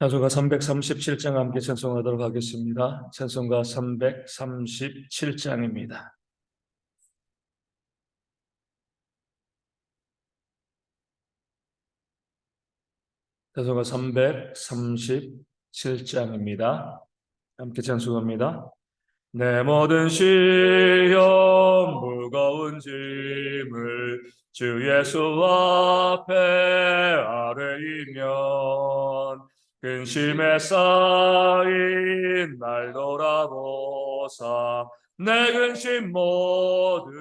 찬송가 337장 함께 찬송하도록 하겠습니다. 찬송가 337장입니다. 찬송가 337장입니다. 함께 찬송합니다. 내 모든 시험 무거운 짐을 주 예수 앞에 아뢰이면 근심에 쌓인 날 돌아보사 내 근심 모두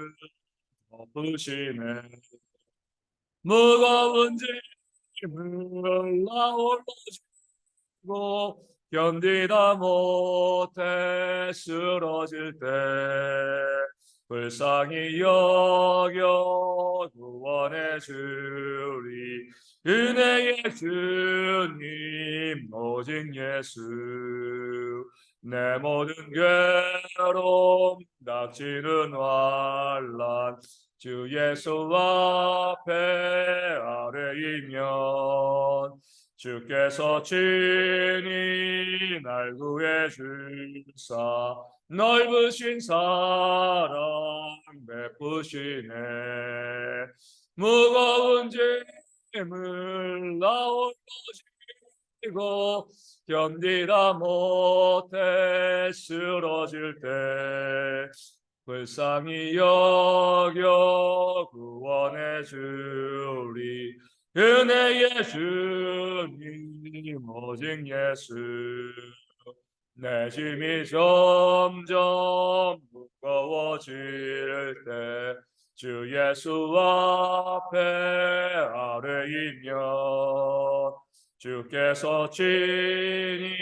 덮으시네. 무거운 짐을 나 홀로 지고 견디다 못해 쓰러질 때 불쌍히 여겨 구원해 주리. 은혜의 주님 오직 예수. 내 모든 괴로움 닥치는 환난 주 예수 앞에 아뢰이면 주께서 친히 날 구해 주사 넓으신 사랑 베푸시네. 무거운 짐을 나 홀로 지고 견디다 못해 쓰러질 때 불쌍히 여겨 구원해 주리. 은혜의 주님 오직 예수. 내 짐이 점점 무거워질 때 주 예수 앞에 아뢰이면 주께서 친히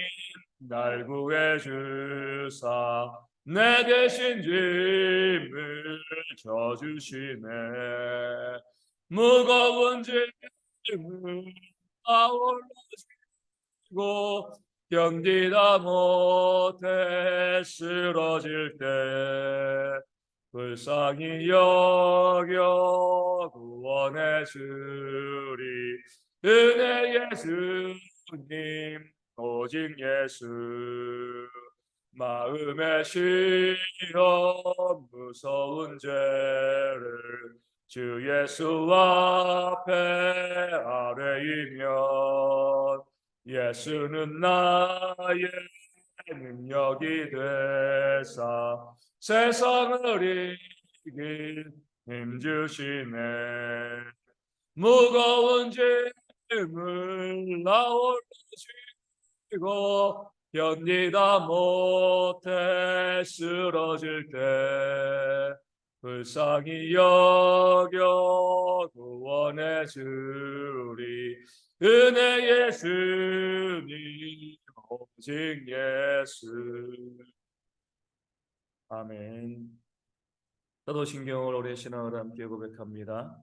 날 구해 주사 내 대신 짐을 져주시네. 무거운 짐을 나 홀로 지고 견디다 못해 쓰러질 때 불쌍히 여겨 구원해 주리. 은혜의 주님 오직 예수. 마음의 시험 무서운 죄를 주 예수 앞에 아뢰이면 예수는 나의 능력이 되사 세상을 이길 힘 주시네. 무거운 짐을 나 홀로 지고 견디다 못해 쓰러질 때 불쌍히 여겨 구원해 주리. 은혜의 주님 오직 예수. 아멘. 사도신경을 오래 신앙을 함께 고백합니다.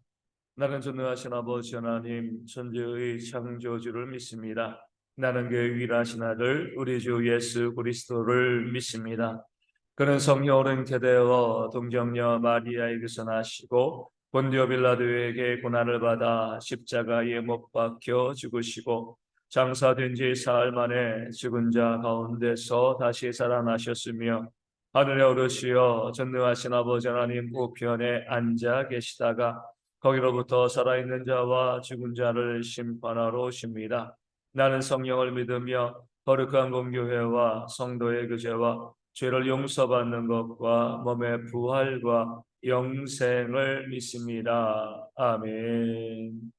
나는 전능하신 아버지 하나님 천지의 창조주를 믿습니다. 나는 그 유일하신 아들 우리 주 예수 그리스도를 믿습니다. 그는 성령으로 태되어 동정녀 마리아에게서 나시고 본디오 빌라도에게 고난을 받아 십자가에 못 박혀 죽으시고 장사된 지 사흘 만에 죽은 자 가운데서 다시 살아나셨으며 하늘에 오르시어 전능하신 아버지 하나님 우편에 앉아 계시다가 거기로부터 살아있는 자와 죽은 자를 심판하러 오십니다. 나는 성령을 믿으며 거룩한 공교회와 성도의 교제와 죄를 용서받는 것과 몸의 부활과 영생을 믿습니다. 아멘.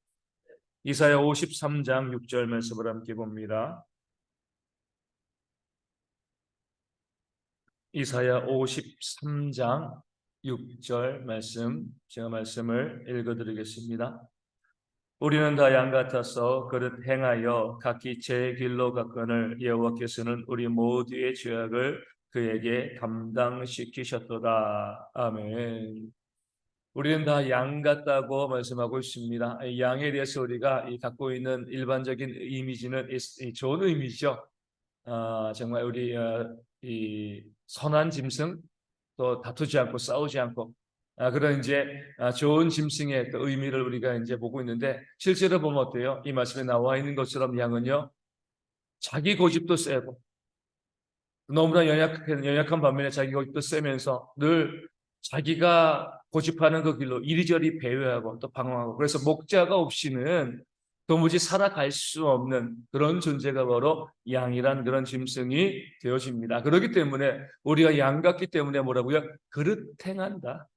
이사야 53장 6절 말씀을 함께 봅니다. 이사야 53장 6절 말씀, 제가 말씀을 읽어드리겠습니다. 우리는 다 양 같아서 그릇 행하여 각기 제 길로 갔거늘 여호와께서는 우리 모두의 죄악을 그에게 감당시키셨도다. 아멘. 우리는 다 양 같다고 말씀하고 있습니다. 이 양에 대해서 우리가 갖고 있는 일반적인 이미지는 좋은 이미지죠. 정말 우리 이 선한 짐승, 또 다투지 않고 싸우지 않고 그런 이제 좋은 짐승의 그 의미를 우리가 이제 보고 있는데 실제로 보면 어때요? 이 말씀에 나와 있는 것처럼 양은요 자기 고집도 세고 너무나 연약한 반면에 자기 고집도 세면서 늘 자기가 고집하는 그 길로 이리저리 배회하고 또 방황하고, 그래서 목자가 없이는 도무지 살아갈 수 없는 그런 존재가 바로 양이란 그런 짐승이 되어집니다. 그렇기 때문에 우리가 양 같기 때문에 뭐라고요? 그릇 행한다.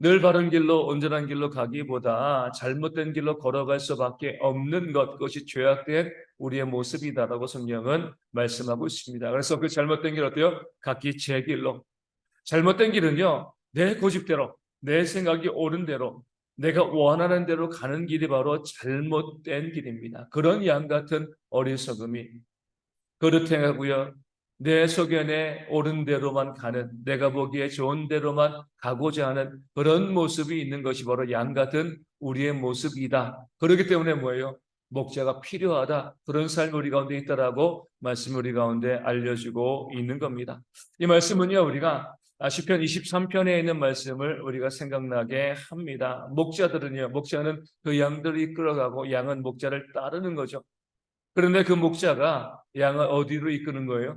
늘 바른 길로 온전한 길로 가기보다 잘못된 길로 걸어갈 수밖에 없는 것, 그것이 죄악된 우리의 모습이다라고 성경은 말씀하고 있습니다. 그래서 그 잘못된 길 어때요? 각기 제 길로. 잘못된 길은요, 내 고집대로, 내 생각이 옳은 대로, 내가 원하는 대로 가는 길이 바로 잘못된 길입니다. 그런 양 같은 어리석음이 그릇 행하고요, 내 소견에 옳은 대로만 가는, 내가 보기에 좋은 대로만 가고자 하는 그런 모습이 있는 것이 바로 양 같은 우리의 모습이다. 그렇기 때문에 뭐예요? 목자가 필요하다. 그런 삶 우리 가운데 있다라고 말씀 우리 가운데 알려주고 있는 겁니다. 이 말씀은요, 우리가 시편 23편에 있는 말씀을 우리가 생각나게 합니다. 목자는 그 양들을 이끌어가고 양은 목자를 따르는 거죠. 그런데 그 목자가 양을 어디로 이끄는 거예요?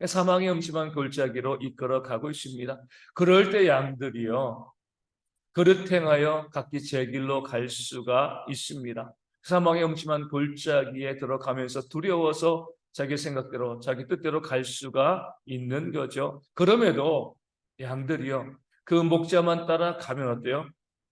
사망의 음침한 골짜기로 이끌어 가고 있습니다. 그럴 때 양들이요, 그릇 행하여 각기 제 길로 갈 수가 있습니다. 사망의 음침한 골짜기에 들어가면서 두려워서 자기 생각대로, 자기 뜻대로 갈 수가 있는 거죠. 그럼에도 양들이요, 그 목자만 따라가면 어때요?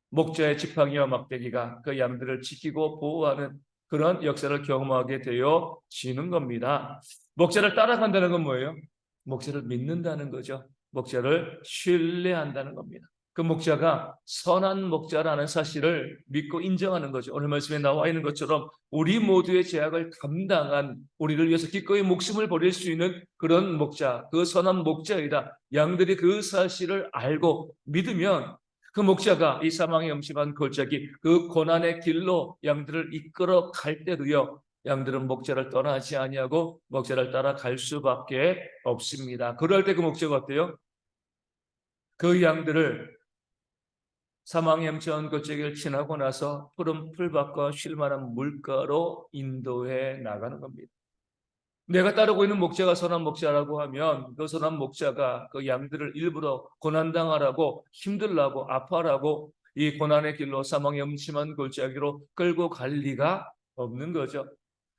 목자의 지팡이와 막대기가 그 양들을 지키고 보호하는 그런 역사를 경험하게 되어지는 겁니다. 목자를 따라간다는 건 뭐예요? 목자를 믿는다는 거죠. 목자를 신뢰한다는 겁니다. 그 목자가 선한 목자라는 사실을 믿고 인정하는 거죠. 오늘 말씀에 나와 있는 것처럼 우리 모두의 죄악을 감당한, 우리를 위해서 기꺼이 목숨을 버릴 수 있는 그런 목자, 그 선한 목자이다. 양들이 그 사실을 알고 믿으면 그 목자가 이 사망의 음침한 골짜기, 그 고난의 길로 양들을 이끌어 갈 때도요, 양들은 목자를 떠나지 아니하고 목자를 따라갈 수밖에 없습니다. 그럴 때 그 목자가 어때요? 그 양들을 사망의 음침한 골짜기를 지나고 나서 푸른 풀밭과 쉴 만한 물가로 인도해 나가는 겁니다. 내가 따르고 있는 목자가 선한 목자라고 하면 그 선한 목자가 그 양들을 일부러 고난당하라고, 힘들라고, 아파라고 이 고난의 길로, 사망의 음침한 골짜기로 끌고 갈 리가 없는 거죠.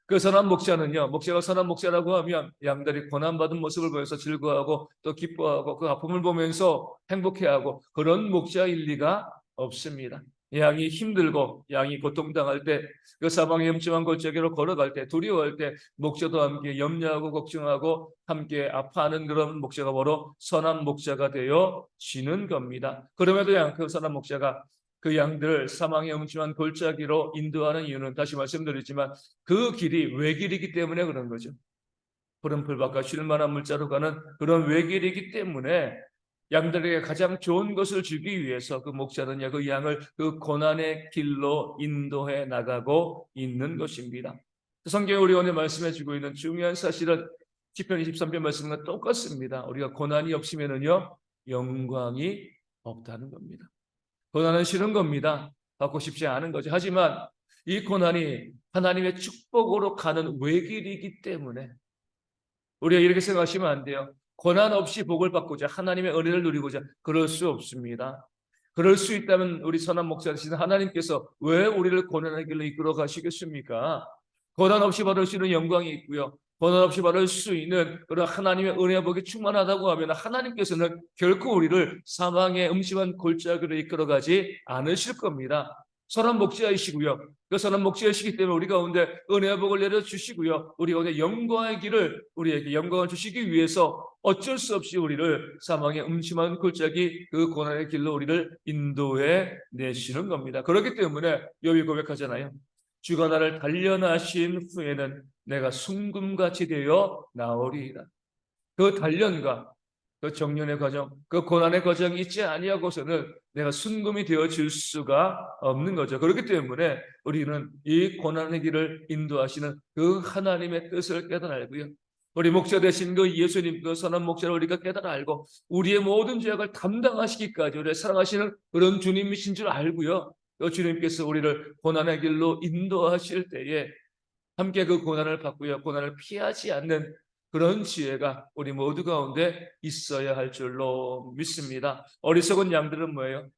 그 선한 목자는요, 목자가 선한 목자라고 하면 양들이 고난받은 모습을 보여서 즐거워하고 또 기뻐하고 그 아픔을 보면서 행복해하고, 그런 목자일 리가 없습니다. 양이 힘들고 양이 고통당할 때, 그 사망의 음침한 골짜기로 걸어갈 때, 두려워할 때 목자도 함께 염려하고 걱정하고 함께 아파하는 그런 목자가 바로 선한 목자가 되어 지는 겁니다. 그럼에도 그 선한 목자가 그 양들을 사망의 음침한 골짜기로 인도하는 이유는 다시 말씀드리지만 그 길이 외길이기 때문에 그런 거죠. 푸른 풀밭과 쉴 만한 물자로 가는 그런 외길이기 때문에 양들에게 가장 좋은 것을 주기 위해서 그 목자는 그 양을 그 고난의 길로 인도해 나가고 있는 것입니다. 성경에 우리 오늘 말씀해 주고 있는 중요한 사실은 시편 23편 말씀과 똑같습니다. 우리가 고난이 없으면은요, 영광이 없다는 겁니다. 고난은 싫은 겁니다. 받고 싶지 않은 거죠. 하지만 이 고난이 하나님의 축복으로 가는 외길이기 때문에 우리가 이렇게 생각하시면 안 돼요. 고난 없이 복을 받고자, 하나님의 은혜를 누리고자, 그럴 수 없습니다. 그럴 수 있다면 우리 선한 목사이신 하나님께서 왜 우리를 고난의 길로 이끌어 가시겠습니까? 고난 없이 받을 수 있는 영광이 있고요, 고난 없이 받을 수 있는 그런 하나님의 은혜와 복이 충만하다고 하면 하나님께서는 결코 우리를 사망의 음침한 골짜기로 이끌어 가지 않으실 겁니다. 선한 목자이시고요, 그 선한 목자이시기 때문에 우리 가운데 은혜와 복을 내려주시고요, 우리 가운데 영광의 길을, 우리에게 영광을 주시기 위해서 어쩔 수 없이 우리를 사망의 음침한 골짜기, 그 고난의 길로 우리를 인도해 내시는 겁니다. 그렇기 때문에 욥이 고백하잖아요. 주가 나를 단련하신 후에는 내가 순금같이 되어 나오리이다. 그 단련과 그 정년의 과정, 그 고난의 과정이 있지 아니하고서는 내가 순금이 되어질 수가 없는 거죠. 그렇기 때문에 우리는 이 고난의 길을 인도하시는 그 하나님의 뜻을 깨달아 알고요, 우리 목자 되신 그 예수님, 그 선한 목자를 우리가 깨달아 알고 우리의 모든 죄악을 담당하시기까지 우리를 사랑하시는 그런 주님이신 줄 알고요, 또 주님께서 우리를 고난의 길로 인도하실 때에 함께 그 고난을 받고요, 고난을 피하지 않는 그런 지혜가 우리 모두 가운데 있어야 할 줄로 믿습니다. 어리석은 양들은 뭐예요?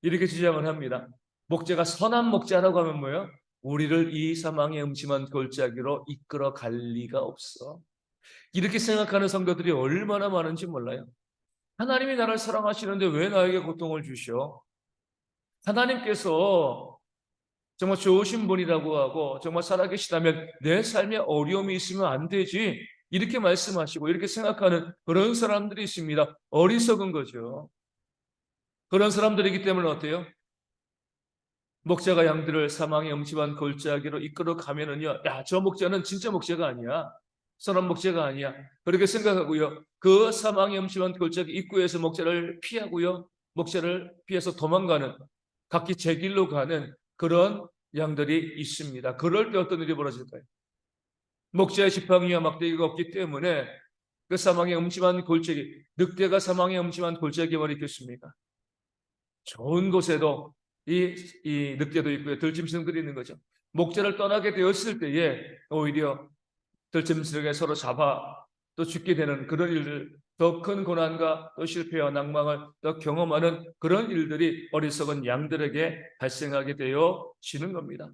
이렇게 주장을 합니다. 목자가 선한 목자라고 하면 뭐예요? 우리를 이 사망의 음침한 골짜기로 이끌어 갈 리가 없어. 이렇게 생각하는 성도들이 얼마나 많은지 몰라요. 하나님이 나를 사랑하시는데 왜 나에게 고통을 주셔? 하나님께서 정말 좋으신 분이라고 하고 정말 살아계시다면 내 삶에 어려움이 있으면 안 되지, 이렇게 말씀하시고 이렇게 생각하는 그런 사람들이 있습니다. 어리석은 거죠. 그런 사람들이기 때문에 어때요? 목자가 양들을 사망의 음침한 골짜기로 이끌어 가면은요, 야, 저 목자는 진짜 목자가 아니야, 선한 목자가 아니야, 그렇게 생각하고요, 그 사망의 음침한 골짜기 입구에서 목자를 피하고요, 목자를 피해서 도망가는, 각기 제 길로 가는 그런 양들이 있습니다. 그럴 때 어떤 일이 벌어질까요? 목자의 지팡이와 막대기가 없기 때문에 그 사망의 음침한 골짜기, 늑대가 사망의 음침한 골짜기에 있겠습니까? 좋은 곳에도 이 늑대도 있고요, 들짐승들이 있는 거죠. 목자를 떠나게 되었을 때에 오히려 들짐승에게 서로 잡아 또 죽게 되는 그런 일들, 더 큰 고난과 또 실패와 낭망을 더 경험하는 그런 일들이 어리석은 양들에게 발생하게 되어지는 겁니다.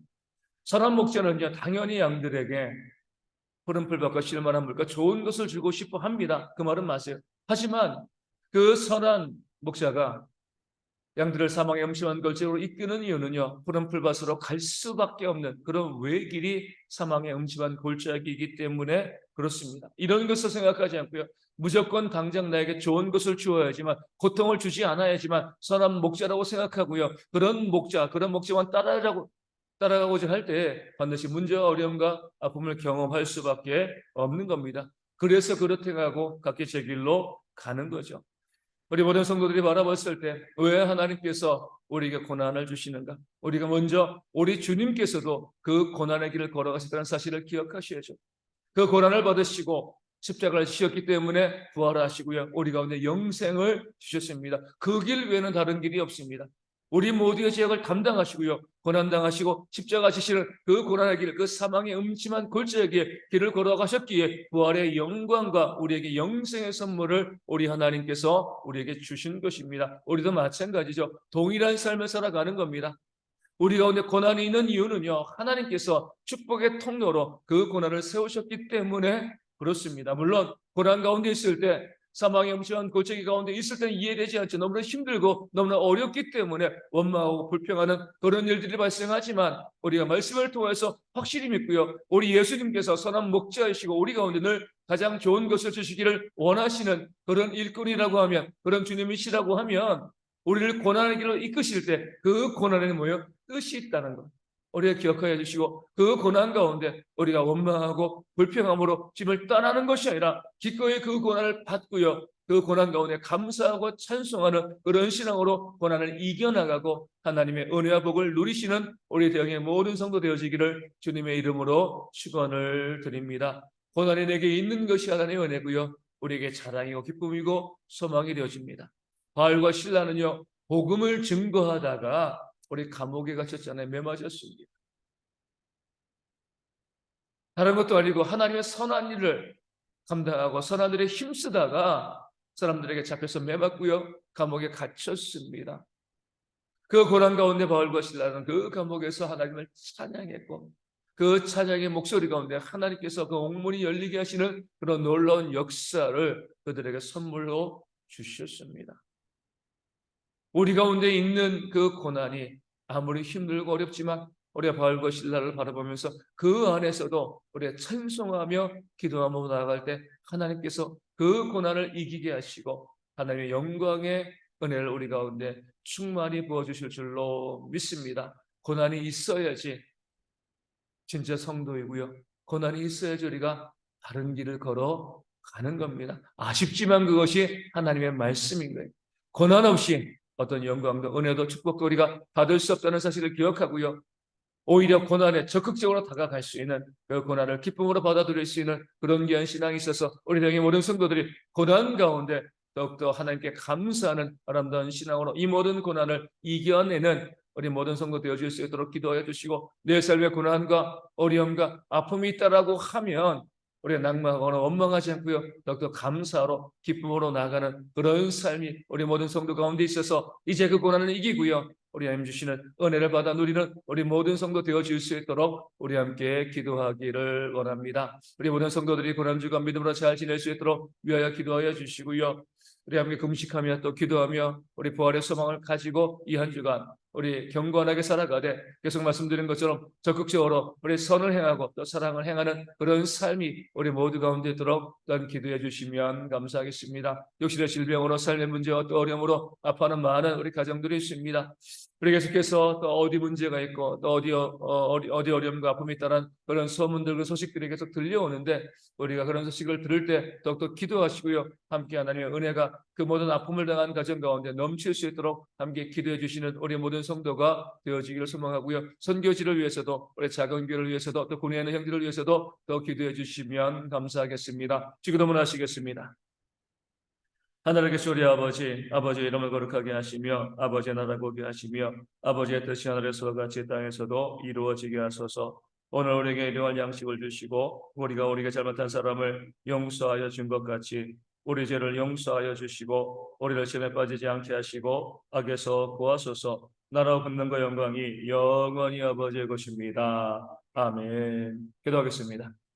선한 목자는요, 당연히 양들에게 푸른 풀밭과 실만한 물과 좋은 것을 주고 싶어 합니다. 그 말은 마세요. 하지만 그 선한 목자가 양들을 사망의 음침한 골짜기로 이끄는 이유는요, 푸른 풀밭으로 갈 수밖에 없는 그런 외길이 사망의 음침한 골짜기이기 때문에 그렇습니다. 이런 것을 생각하지 않고요, 무조건 당장 나에게 좋은 것을 주어야지만, 고통을 주지 않아야지만 선한 목자라고 생각하고요, 그런 목자만 따라가고자 할 때 반드시 문제와 어려움과 아픔을 경험할 수밖에 없는 겁니다. 그래서 그렇게 하고 각기 제 길로 가는 거죠. 우리 모든 성도들이 바라봤을 때 왜 하나님께서 우리에게 고난을 주시는가? 우리가 먼저 우리 주님께서도 그 고난의 길을 걸어가셨다는 사실을 기억하셔야죠. 그 고난을 받으시고 십자가를 지셨기 때문에 부활하시고요, 우리 가운데 영생을 주셨습니다. 그 길 외에는 다른 길이 없습니다. 우리 모두의 죄악을 담당하시고요, 고난당하시고 십자가 지시는 그 고난의 길, 그 사망의 음침한 골짜기에 길을 걸어가셨기에 부활의 영광과 우리에게 영생의 선물을 우리 하나님께서 우리에게 주신 것입니다. 우리도 마찬가지죠. 동일한 삶을 살아가는 겁니다. 우리 가운데 고난이 있는 이유는요, 하나님께서 축복의 통로로 그 고난을 세우셨기 때문에 그렇습니다. 물론 고난 가운데 있을 때, 사망의 음침한 골짜기 가운데 있을 때는 이해되지 않죠. 너무나 힘들고 너무나 어렵기 때문에 원망하고 불평하는 그런 일들이 발생하지만, 우리가 말씀을 통해서 확실히 믿고요, 우리 예수님께서 선한 목자이시고 우리 가운데 늘 가장 좋은 것을 주시기를 원하시는 그런 일꾼이라고 하면, 그런 주님이시라고 하면, 우리를 고난의 길로 이끄실 때 그 고난에는 뭐예요? 뜻이 있다는 것, 우리가 기억하여 주시고, 그 고난 가운데 우리가 원망하고 불평함으로 집을 떠나는 것이 아니라 기꺼이 그 고난을 받고요, 그 고난 가운데 감사하고 찬송하는 그런 신앙으로 고난을 이겨나가고 하나님의 은혜와 복을 누리시는 우리 대형의 모든 성도 되어지기를 주님의 이름으로 축원을 드립니다. 고난이 내게 있는 것이 하나님의 은혜고요, 우리에게 자랑이고 기쁨이고 소망이 되어집니다. 바울과 실라는요, 복음을 증거하다가 우리 감옥에 갇혔잖아요. 매맞았습니다. 다른 것도 아니고 하나님의 선한 일을 감당하고 선한 일에 힘쓰다가 사람들에게 잡혀서 매맞고요, 감옥에 갇혔습니다. 그 고난 가운데 바울과 실라는 그 감옥에서 하나님을 찬양했고, 그 찬양의 목소리 가운데 하나님께서 그 옥문이 열리게 하시는 그런 놀라운 역사를 그들에게 선물로 주셨습니다. 우리 가운데 있는 그 고난이 아무리 힘들고 어렵지만 우리가 바울과 실라를 바라보면서 그 안에서도 우리가 찬송하며 기도하며 나아갈 때 하나님께서 그 고난을 이기게 하시고 하나님의 영광의 은혜를 우리 가운데 충만히 부어주실 줄로 믿습니다. 고난이 있어야지 진짜 성도이고요, 고난이 있어야지 우리가 바른 길을 걸어가는 겁니다. 아쉽지만 그것이 하나님의 말씀인 거예요. 고난 없이 어떤 영광도 은혜도 축복도 우리가 받을 수 없다는 사실을 기억하고요, 오히려 고난에 적극적으로 다가갈 수 있는, 그 고난을 기쁨으로 받아들일 수 있는 그런 귀한 신앙이 있어서 우리 당의 모든 성도들이 고난 가운데 더욱더 하나님께 감사하는 아름다운 신앙으로 이 모든 고난을 이겨내는 우리 모든 성도 되어줄 수 있도록 기도하여 주시고, 내 삶의 고난과 어려움과 아픔이 있다라고 하면 우리가 낙망하거나 원망하지 않고요, 더욱더 감사로 기쁨으로 나가는 그런 삶이 우리 모든 성도 가운데 있어서 이제 그 고난을 이기고요, 우리 하나님 주시는 은혜를 받아 누리는 우리 모든 성도 되어질 수 있도록 우리 함께 기도하기를 원합니다. 우리 모든 성도들이 고난주간 믿음으로 잘 지낼 수 있도록 위하여 기도하여 주시고요, 우리 함께 금식하며 또 기도하며 우리 부활의 소망을 가지고 이 한 주간 우리 경건하게 살아가되, 계속 말씀드린 것처럼 적극적으로 우리 선을 행하고 또 사랑을 행하는 그런 삶이 우리 모두 가운데 있도록 또한 기도해 주시면 감사하겠습니다. 역시나 질병으로 삶의 문제와 또 어려움으로 아파하는 많은 우리 가정들이 있습니다. 우리 계속해서 또 어디 문제가 있고 또 어디 어려움과 아픔이 있다는 그런 소문들, 그 소식들이 계속 들려오는데, 우리가 그런 소식을 들을 때 더욱더 기도하시고요, 함께 하나님의 은혜가 그 모든 아픔을 당한 가정 가운데 넘칠 수 있도록 함께 기도해 주시는 우리 모든 성도가 되어지기를 소망하고요, 선교지를 위해서도 우리 작은 교회를 위해서도 또 군에 있는 형들을 위해서도 더 기도해 주시면 감사하겠습니다. 기도문 하시겠습니다. 하늘에 계신 우리 아버지, 아버지의 이름을 거룩하게 하시며 아버지의 나라 보게 하시며 아버지의 뜻이 하늘에서와 같이 땅에서도 이루어지게 하소서. 오늘 우리에게 일용할 양식을 주시고 우리가 우리에게 잘못한 사람을 용서하여 준 것 같이 우리 죄를 용서하여 주시고 우리를 시험에 빠지지 않게 하시고 악에서 구하소서. 나라와 권능과 영광이 영원히 아버지의 것입니다. 아멘. 기도하겠습니다.